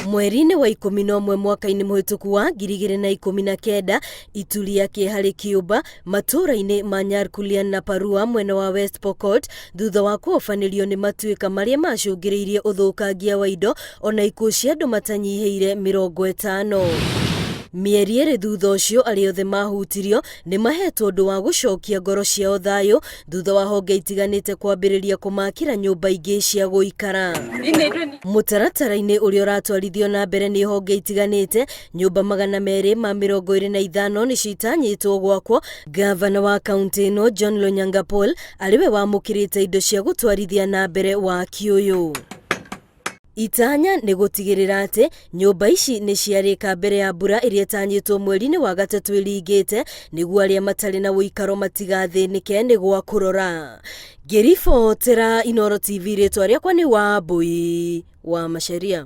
Mweri-inĩ wa 11 mwaka-inĩ muhituku wa 2019 itulia kĩeha kĩũmba matũra-inĩ ma Nyarkulian na Parua mwena wa West Pokot thutha wa kuofanĩrio nĩ matuika marĩa macungiriirie ũthũkangia wa indo ona ikuũ cia andũ matanyihĩire 50. Mieri ĩrĩ thutha ũcio arĩa othe mahutirio nĩ mahetwo ũndũ wa gũcokia ngoro ciao thayũ thutha wa honge itiganite kwambĩrĩria kũmakĩra nyũmba ingĩ cia guikara. Mutaratara-inĩ ũrĩa ũratwarithio na mbere nĩ honge itiganite, nyũmba 225 nĩcio itanyĩtwo gwakwo. Gavana wa kaunti ĩno John Lonyaga Paul arĩwe wamũkĩrĩte indo cia gũtwarithia na mbere waki ũyũ. Itanya nĩ gũtigĩrĩra atĩ nyũmba ici nĩ ciarĩka mbere ya mbura ĩrĩa ĩtanyĩtwo mweri-inĩ wa gatatũ ĩringĩte nĩguo arĩa matarĩ na uikaro matigathĩnĩke nĩ gwa kũrora. Ngĩribotera Inooro TV rĩtwa rĩakwa nĩ Wambui wa Macharia.